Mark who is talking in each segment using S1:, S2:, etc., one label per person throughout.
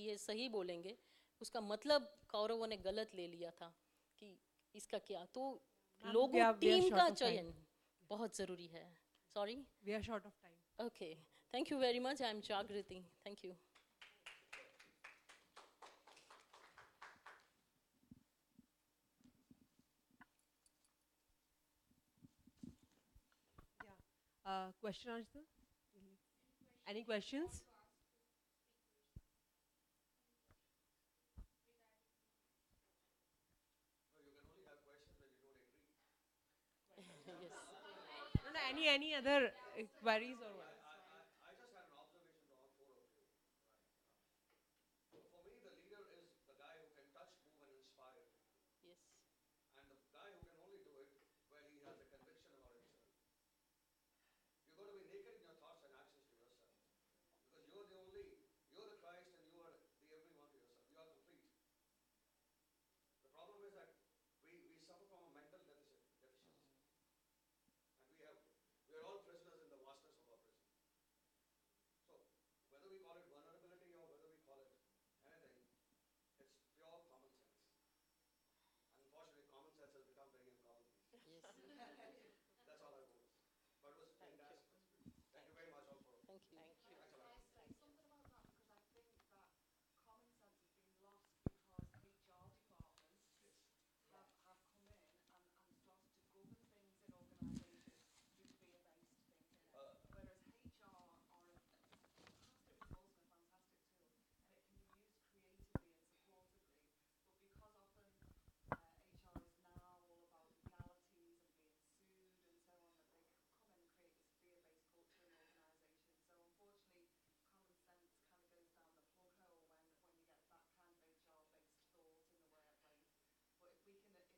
S1: की है सही बोलेंगे, उसका मतलब कौरवों ने गलत ले लिया था कि इसका क्या, तो लोगों टीम का चयन बहुत ज़रूरी है. Sorry,
S2: we are short of time.
S1: Okay, thank you very much. I'm Jagriti. Thank you.
S2: Yeah. Question answer? Any questions?
S1: Yes.
S2: No, no, any other queries or what?
S3: I just had an observation to all four of you. Right? For me, the leader is the guy who can touch, move, and inspire people.
S1: Yes.
S3: And the guy who can only do it where he has a conviction about himself. You've got to be naked in your thoughts and actions to yourself. Because you're the Christ and you are the everyone to yourself. You are complete. The problem is that we suffer from a mental deficiency. And we are all prisoners in the vastness of our prison. So whether we call it vulnerability or whether we call it anything, it's pure common sense. Unfortunately, common sense has become very uncommon these days.
S1: Yes.
S3: That's all I want. But it was fantastic. Thank you very much all for.
S1: Thank you.
S3: Thanks a lot.
S4: Can I say something about that? Because I think that common sense has been lost because HR departments have come in and started to govern things in organisations through fear-based thinking. Whereas HR are a fantastic resource and a fantastic tool, and it can be used creatively and supportively. But because often HR is now all about legalities and being sued and so on, that they come in and create this fear-based culture in organisations. So unfortunately, common sense kind of goes down the plug hole when you get that kind of HR-based thought in the workplace. But if we can work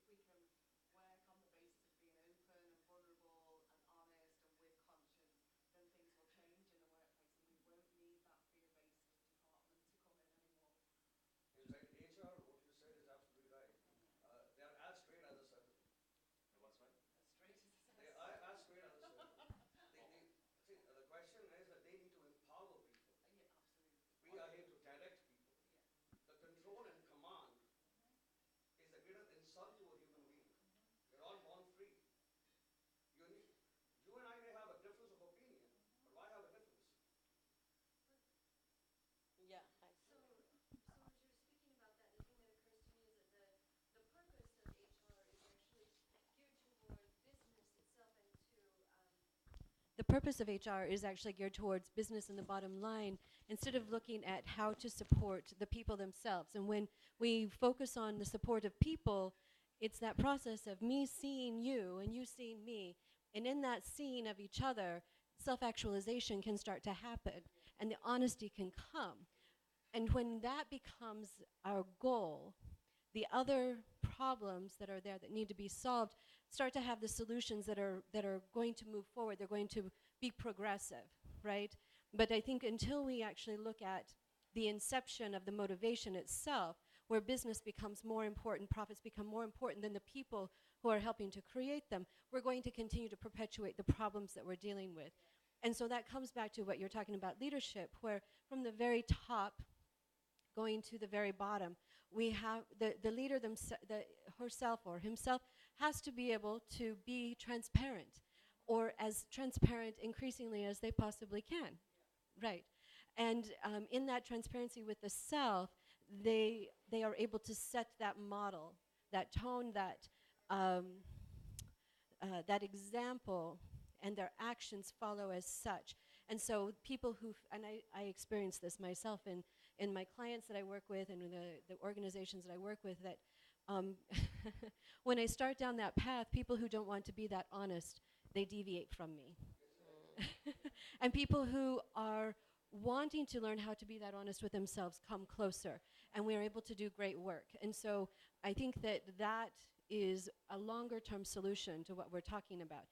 S4: on the basis of being open and vulnerable and honest and with conscience, then things will change in the workplace, and we won't need that fear-based department to come in anymore.
S3: In fact, HR, what you said is absolutely right. They are as straight as a circle.
S4: What's right? As straight as a
S3: They are as straight as a circle. See, the question is that they need to empower people.
S4: Yeah, absolutely.
S3: We are here to direct people.
S4: Yeah.
S3: The control and command is the greatest insult to a human being. We're all born free. You and I may have a difference of opinion, but why have a difference?
S1: Yeah.
S5: So as you're speaking about that, the thing that occurs to me is that the purpose of HR is actually geared toward business itself and to the purpose of HR is actually geared towards business and the bottom line, instead of looking at how to support the people themselves. And when we focus on the support of people, it's that process of me seeing you and you seeing me. And in that seeing of each other, self-actualization can start to happen and the honesty can come. And when that becomes our goal, the other problems that are there that need to be solved start to have the solutions that are going to move forward. They're going to be progressive, right? But I think until we actually look at the inception of the motivation itself, where business becomes more important, profits become more important than the people who are helping to create them, we're going to continue to perpetuate the problems that we're dealing with. And so that comes back to what you're talking about, leadership, where from the very top going to the very bottom, we have the leader herself or himself has to be able to be transparent, or as transparent increasingly as they possibly can, right? And in that transparency with the self, they are able to set that model, that tone, that that example, and their actions follow as such. And so people who, and I experience this myself in my clients that I work with and in the organizations that I work with, that when I start down that path, people who don't want to be that honest, they deviate from me. And people who are wanting to learn how to be that honest with themselves come closer, and we are able to do great work. And so I think that that is a longer-term solution to what we're talking about.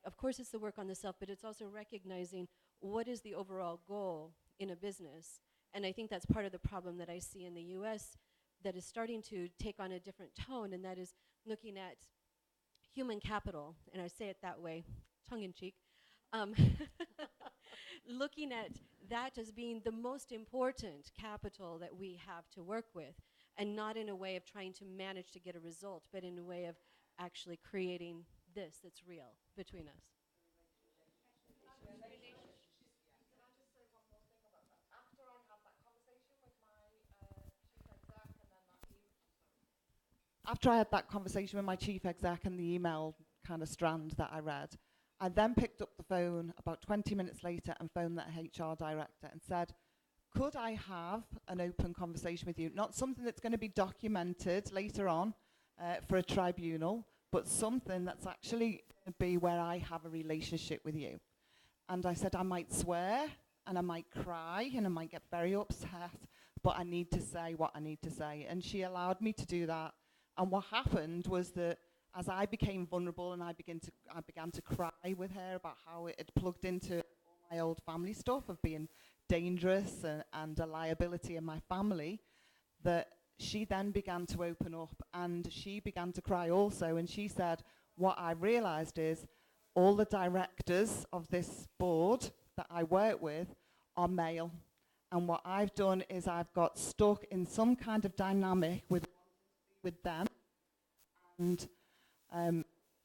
S5: Of course, it's the work on the self, but it's also recognizing what is the overall goal in a business. And I think that's part of the problem that I see in the US that is starting to take on a different tone, and that is looking at human capital, and I say it that way, tongue-in-cheek,
S6: looking at that as being the most important capital that we have to work with, and not in a way of trying to manage to get a result, but in a way of actually creating this that's real between us.
S4: Can I just say one more thing about that? After I had that conversation with my chief exec and then that
S7: After I had that conversation with my chief exec and the email kind of strand that I read, I then picked up the phone about 20 minutes later and phoned that HR director and said, could I have an open conversation with you? Not something that's going to be documented later on for a tribunal, but something that's actually going to be where I have a relationship with you. And I said I might swear and I might cry and I might get very upset, but I need to say what I need to say. And she allowed me to do that. And what happened was that as I became vulnerable and I began to cry with her about how it had plugged into all my old family stuff of being dangerous and a liability in my family, that she then began to open up and she began to cry also. And she said, what I realized is all the directors of this board that I work with are male. And what I've done is I've got stuck in some kind of dynamic with them. And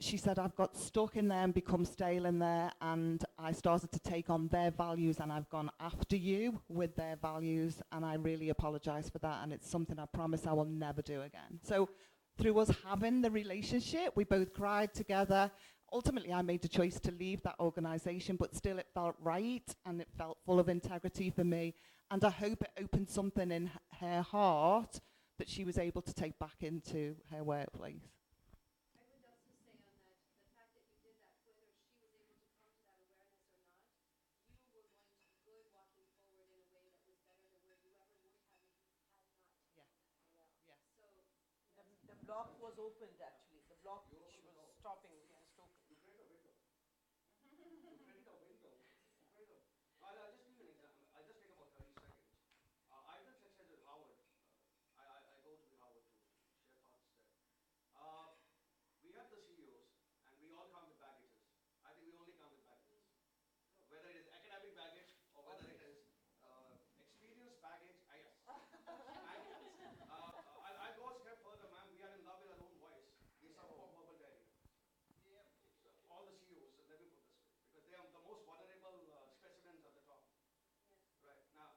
S7: she said, I've got stuck in there and become stale in there, and I started to take on their values, and I've gone after you with their values, and I really apologize for that, and it's something I promise I will never do again. So through us having the relationship, we both cried together. Ultimately, I made a choice to leave that organization, but still it felt right, and it felt full of integrity for me, and I hope it opened something in her heart that she was able to take back into her workplace.
S5: I would also say on that, the fact that you did that, whether she was able to come to that awareness or not, you were going to be good walking forward in a way that was better than where you ever would have if you had not
S7: Yeah.
S5: done that.
S7: Yeah.
S5: So
S2: The block was opened actually. The block which was stopping was just open.
S3: You create a window. You create a window. You create a. I'll just give you an example. I'll just take about 30 seconds. I've done success at Harvard. I go to the Harvard to share thoughts there. We have the CEOs, and we all come with baggages. I think we only come with baggages. Whether it is academic baggage or whether it is experience baggage, yes. And I'll go a step further, ma'am. We are in love with our own voice. We suffer from verbal diarrhea. So all the CEOs, let me put this way, because they are the most vulnerable specimens at the top.
S5: yes.
S3: Right now,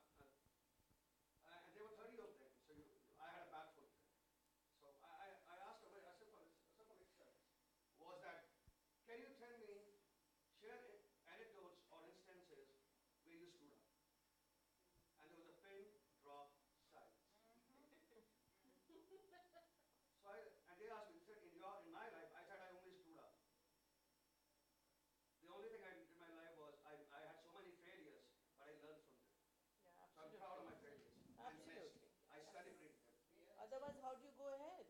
S3: and there were 30 of them. So I had a bad foot there. So I asked a simple exercise. Was that, can you tell me, share anecdotes or instances where you screwed up? And there was a pin drop silence. So and they asked me, said, in my life, I said I only screwed up. The only thing I did in my life was I had so many failures, but I learned from them.
S2: Yeah,
S3: So I'm proud of my failures. And next,
S2: Absolutely.
S3: I celebrate them.
S2: Otherwise, how do you go ahead?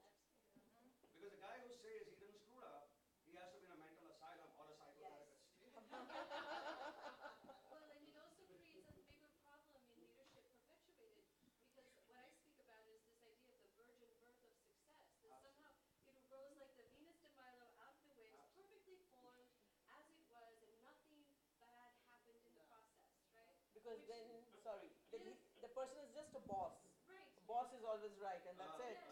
S3: Because the guy who says he didn't screw up, he has to be in a mental asylum or a psychotherapist.
S5: Well, and it also creates a bigger problem in leadership perpetuated, because what I speak about is this idea of the virgin birth of success, that somehow it arose like the Venus de Milo out of the waves, perfectly formed as it was, and nothing bad happened in the process, right?
S2: Because
S5: Which-
S2: then, sorry,
S5: Yes.
S2: the person is just a boss.
S5: Right.
S2: A boss is always right, and that's it.
S5: And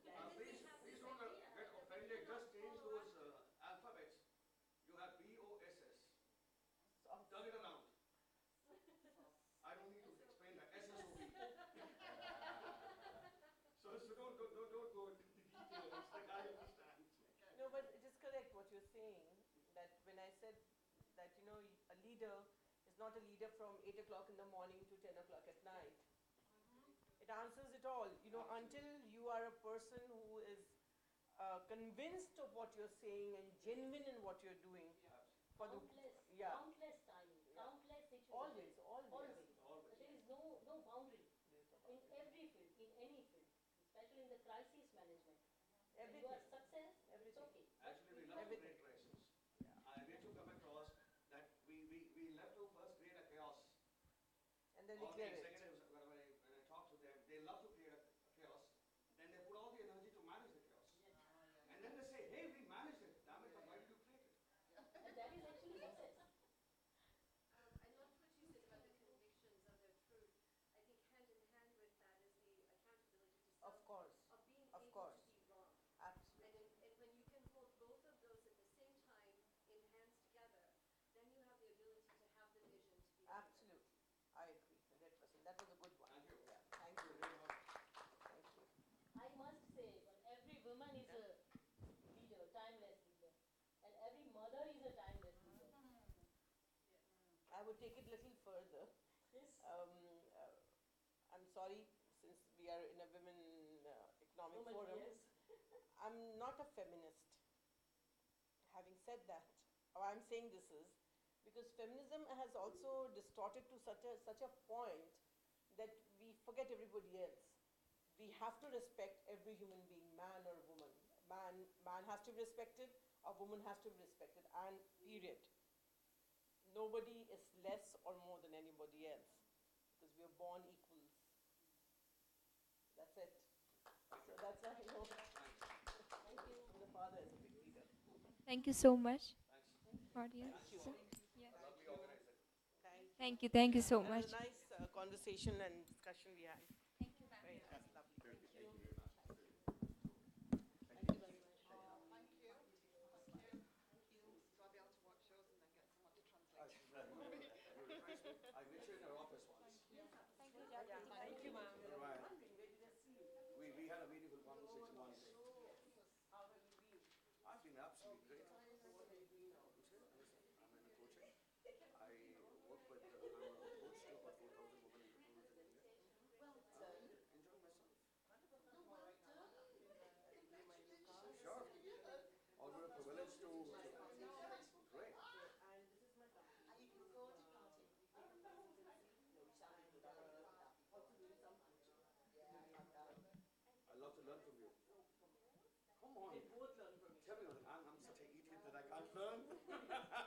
S5: then
S3: Please,
S5: we have
S3: please
S5: this
S3: don't
S5: idea
S3: get
S5: that we
S3: offended.
S5: cannot
S3: Just change
S5: follow
S3: those alphabets. You have BOSS. Turn it around. I don't need to explain that. SSOB. So don't go into the details. The guy understands.
S2: No, but it is correct what you're saying, that when I said that, a leader is not a leader from 8 o'clock in the morning to 10 o'clock at night. It answers it all. Until you are a person who is convinced of what you're saying and genuine in what you're doing. For the, yeah.
S1: Countless time, countless situations.
S2: Always.
S1: Always. There is no boundary in every field, in any field, especially in the crisis management. When you are success, it's okay.
S3: Actually, we love to create crisis. We have to come across that we love to first create a chaos.
S2: And then
S3: All the
S2: declare it.
S3: executives, when I talk to them, they love to create a chaos. Then they put all the energy to manage the chaos. And then they say, hey, we managed it. Damn it, but why did you create it?
S1: And that is actually success.
S5: I loved what you said.
S2: would take it a little further. Um, uh, I'm sorry, since we are in a women economic forum, I'm not a feminist. Having said that, why I'm saying this is because feminism has also distorted to such a point that we forget everybody else. We have to respect every human being, man or woman. Man has to be respected, a woman has to be respected, and period. Nobody is less or more than anybody else because we are born equals. That's it. So that's why I know. Thank you. The father is a big leader.
S8: Thank you so much, audience.
S2: Thank you.
S8: Yeah.
S3: Lovely organizer.
S8: Thank you so
S2: It
S8: much.
S2: was a nice conversation and discussion we had.
S8: Thank you, ma'am.
S2: Very nice, lovely. Thank you.
S3: Thank you very much.
S1: Thank you very much.
S4: Thank you. So I'll be able to watch yours and then get someone to translate.
S3: You refresh me. I met you in our office once.
S8: Thank you,
S2: Thank you, ma'am.
S3: Right.
S2: One thing, where did I see you?
S3: We had a meaningful conversation once.
S2: How have you been?
S3: I've been absolutely great.
S2: So what are you doing now?
S3: Listen, I'm in a coaching. I work with, I'm a coach to about 4,000 women entrepreneurs in India.
S2: Well
S3: Enjoying myself.
S2: Sure.
S3: Always a privilege to great.
S2: And this is my company. You can go to party. Also doing some coaching.
S3: I love to learn from you. Come on.
S2: We both learn from each
S3: Tell me, I'm such an idiot that I can't learn.